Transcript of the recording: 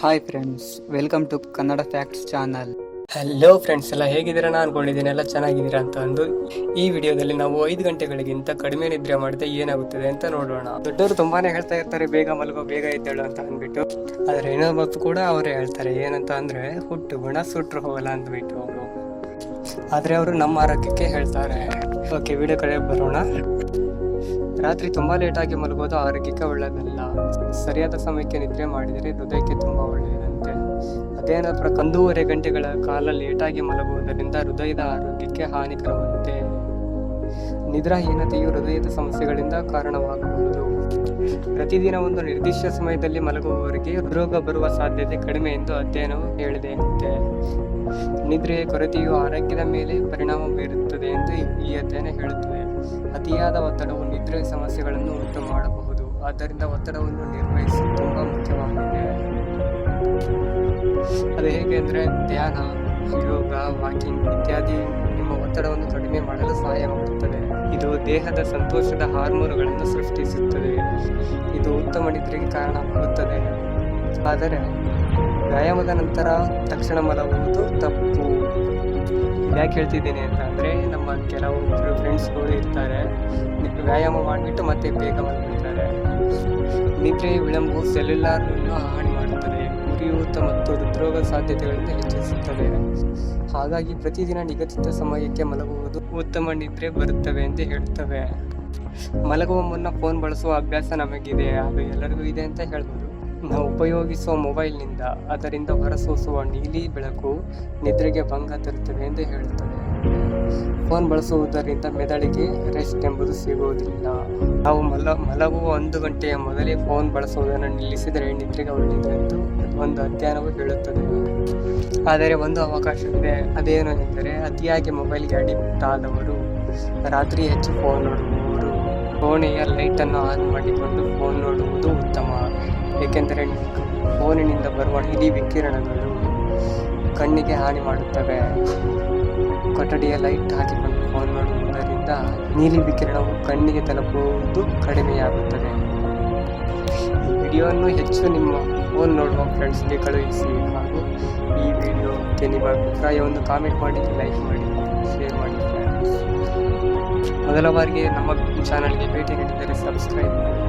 Hi friends, welcome to Kannada facts channel. Hello friends, ಎಲ್ಲ ಹೇಗಿದ್ದೀರಾ? ನಾನು ಅನ್ಕೊಂಡಿದ್ದೀನಿ ಎಲ್ಲ ಚೆನ್ನಾಗಿದ್ದೀರಾ ಅಂತ ಅಂದು. ಈ ವಿಡಿಯೋದಲ್ಲಿ ನಾವು 5 ಗಂಟೆಗಳಿಗಿಂತ ಕಡಿಮೆ ನಿದ್ರೆ ಮಾಡಿದ್ರೆ ಏನಾಗುತ್ತದೆ ಅಂತ ನೋಡೋಣ. ದೊಡ್ಡವರು ತುಂಬಾನೇ ಹೇಳ್ತಾ ಇರ್ತಾರೆ ಬೇಗ ಮಲಗೋ, ಬೇಗ ಎದ್ದೇಳು ಅಂತ ಅಂದ್ಬಿಟ್ಟು. ಆದ್ರೆ ಇನ್ನೊಬ್ಬತ್ತು ಕೂಡ ಅವರೇ ಹೇಳ್ತಾರೆ ಏನಂತ ಅಂದ್ರೆ ಹುಟ್ಟು ಗುಣ ಸುಟ್ರು ಹೋಗಲ್ಲ ಅಂದ್ಬಿಟ್ಟು ಅವರು. ಆದ್ರೆ ಅವರು ನಮ್ಮ ಆರೋಗ್ಯಕ್ಕೆ ಹೇಳ್ತಾರೆ. ಓಕೆ, ವಿಡಿಯೋ ಕಡೆ ಬರೋಣ. ರಾತ್ರಿ ತುಂಬಾ ಲೇಟ್ ಆಗಿ ಮಲಗೋದು ಆರೋಗ್ಯಕ್ಕೆ ಒಳ್ಳೆಯದಲ್ಲ. ಸರಿಯಾದ ಸಮಯಕ್ಕೆ ನಿದ್ರೆ ಮಾಡಿದರೆ ಹೃದಯಕ್ಕೆ ತುಂಬಾ ಒಳ್ಳೆಯದಂತೆ. ಅದೇನ 1.5 ಗಂಟೆಗಳ ಕಾಲ ಲೇಟಾಗಿ ಮಲಗುವುದರಿಂದ ಹೃದಯದ ಆರೋಗ್ಯಕ್ಕೆ ಹಾನಿಕರವಂತೆ. ನಿದ್ರಾಹೀನತೆಯು ಹೃದಯದ ಸಮಸ್ಯೆಗಳಿಂದ ಕಾರಣವಾಗಬಹುದು. ಪ್ರತಿದಿನ ಒಂದು ನಿರ್ದಿಷ್ಟ ಸಮಯದಲ್ಲಿ ಮಲಗುವವರಿಗೆ ಹೃದ್ರೋಗ ಬರುವ ಸಾಧ್ಯತೆ ಕಡಿಮೆ ಎಂದು ಅಧ್ಯಯನವು ಹೇಳಿದೆ ಅಂತೆ. ನಿದ್ರೆಯ ಕೊರತೆಯು ಆರೋಗ್ಯದ ಮೇಲೆ ಪರಿಣಾಮ ಬೀರುತ್ತದೆ ಎಂದು ಈ ಅಧ್ಯಯನ ಹೇಳುತ್ತದೆ. ಅತಿಯಾದ ಒತ್ತಡವು ನಿದ್ರೆ ಸಮಸ್ಯೆಗಳನ್ನು ಉಂಟು ಮಾಡಬಹುದು. ಆದ್ದರಿಂದ ಒತ್ತಡವನ್ನು ನಿರ್ವಹಿಸುವುದು ತುಂಬಾ ಮುಖ್ಯವಾಗಿದೆ. ಅದು ಹೇಗೆ ಅಂದರೆ ಧ್ಯಾನ, ಯೋಗ, ವಾಕಿಂಗ್ ಇತ್ಯಾದಿ ನಿಮ್ಮ ಒತ್ತಡವನ್ನು ಕಡಿಮೆ ಮಾಡಲು ಸಹಾಯ ಮಾಡುತ್ತದೆ. ಇದು ದೇಹದ ಸಂತೋಷದ ಹಾರ್ಮೋನುಗಳನ್ನು ಸೃಷ್ಟಿಸುತ್ತದೆ. ಇದು ಉತ್ತಮ ನಿದ್ರೆಗೆ ಕಾರಣವಾಗುತ್ತದೆ. ಆದರೆ ವ್ಯಾಯಾಮದ ನಂತರ ತಕ್ಷಣ ಮಲಗುವುದು ತಪ್ಪು. ಯಾಕೆ ಹೇಳ್ತಿದ್ದೀನಿ ಅಂತ ಅಂದರೆ, ನಮ್ಮ ಕೆಲವೊಬ್ಬರು ಫ್ರೆಂಡ್ಸ್ಗಳು ಇರ್ತಾರೆ, ವ್ಯಾಯಾಮ ಮಾಡಿಬಿಟ್ಟು ಮತ್ತೆ ಬೇಗ ಮಲಗಿರ್ತಾರೆ. ನಿದ್ರೆ ವಿಳಂಬವು ಸೆಲ್ಯುಲಾರ್ ಹಾನಿ ಮಾಡುತ್ತದೆ, ಉರಿಯೂತ ಮತ್ತು ಹೃದ್ರೋಗ ಸಾಧ್ಯತೆಗಳನ್ನು ಹೆಚ್ಚಿಸುತ್ತದೆ. ಹಾಗಾಗಿ ಪ್ರತಿದಿನ ನಿಗದಿತ ಸಮಯಕ್ಕೆ ಮಲಗುವುದು ಉತ್ತಮ ನಿದ್ರೆ ಬರುತ್ತವೆ ಎಂದು ಹೇಳ್ತವೆ. ಮಲಗುವ ಮುನ್ನ ಫೋನ್ ಬಳಸುವ ಅಭ್ಯಾಸ ನಮಗಿದೆ, ಅದು ಎಲ್ಲರಿಗೂ ಇದೆ ಅಂತ ಹೇಳ್ಬೋದು. ನಾವು ಉಪಯೋಗಿಸುವ ಮೊಬೈಲ್ನಿಂದ ಅದರಿಂದ ಹೊರಸೂಸುವ ನೀಲಿ ಬೆಳಕು ನಿದ್ರೆಗೆ ಭಂಗ ತರುತ್ತದೆ ಎಂದು ಹೇಳುತ್ತದೆ. ಫೋನ್ ಬಳಸುವುದರಿಂದ ಮೆದುಳಿಗೆ ರೆಸ್ಟ್ ಎಂಬುದು ಸಿಗುವುದಿಲ್ಲ. ನಾವು ಮಲಗುವ 1 ಗಂಟೆಯ ಮೊದಲೇ ಫೋನ್ ಬಳಸುವುದನ್ನು ನಿಲ್ಲಿಸಿದರೆ ನಿದ್ರೆಗೆ ಒಳ್ಳೆಯದೆಂದು ಒಂದು ಅಧ್ಯಯನವು ಹೇಳುತ್ತದೆ. ಆದರೆ ಒಂದು ಅವಕಾಶವಿದೆ. ಅದೇನು ಎಂದರೆ, ಅತಿಯಾಗಿ ಮೊಬೈಲ್ಗೆ ಅಡಿಕ್ಟ್ ಆದವರು, ರಾತ್ರಿ ಹೆಚ್ಚು ಫೋನ್ ನೋಡುವವರು ಕೋಣೆಯ ಲೈಟನ್ನು ಆನ್ ಮಾಡಿಕೊಂಡು ಫೋನ್ ನೋಡುವುದು ಉತ್ತಮ. ಏಕೆಂದರೆ ಫೋನಿನಿಂದ ಬರುವ ನೀಲಿ ವಿಕಿರಣಗಳು ಕಣ್ಣಿಗೆ ಹಾನಿ ಮಾಡುತ್ತವೆ. ಕೊಠಡಿಯ ಲೈಟ್ ಹಾಕಿಕೊಂಡು ಫೋನ್ ನೋಡುವುದರಿಂದ ನೀಲಿ ವಿಕಿರಣವು ಕಣ್ಣಿಗೆ ತಲುಪುವುದು ಕಡಿಮೆಯಾಗುತ್ತದೆ. ಈ ವಿಡಿಯೋವನ್ನು ಹೆಚ್ಚು ನಿಮ್ಮ ಫೋನ್ ನೋಡುವ ಫ್ರೆಂಡ್ಸ್ಗೆ ಕಳುಹಿಸಿ. ಹಾಗೂ ಈ ವಿಡಿಯೋಕ್ಕೆ ನಿಮ್ಮ ಅಭಿಪ್ರಾಯವನ್ನು ಕಾಮೆಂಟ್ ಮಾಡಿ, ಲೈಕ್ ಮಾಡಿ, ಶೇರ್ ಮಾಡಿ. ಮೊದಲ ಬಾರಿಗೆ ನಮ್ಮ ಚಾನಲ್ಗೆ ಭೇಟಿ ನೀಡಿದರೆ ಸಬ್ಸ್ಕ್ರೈಬ್ ಮಾಡಿ.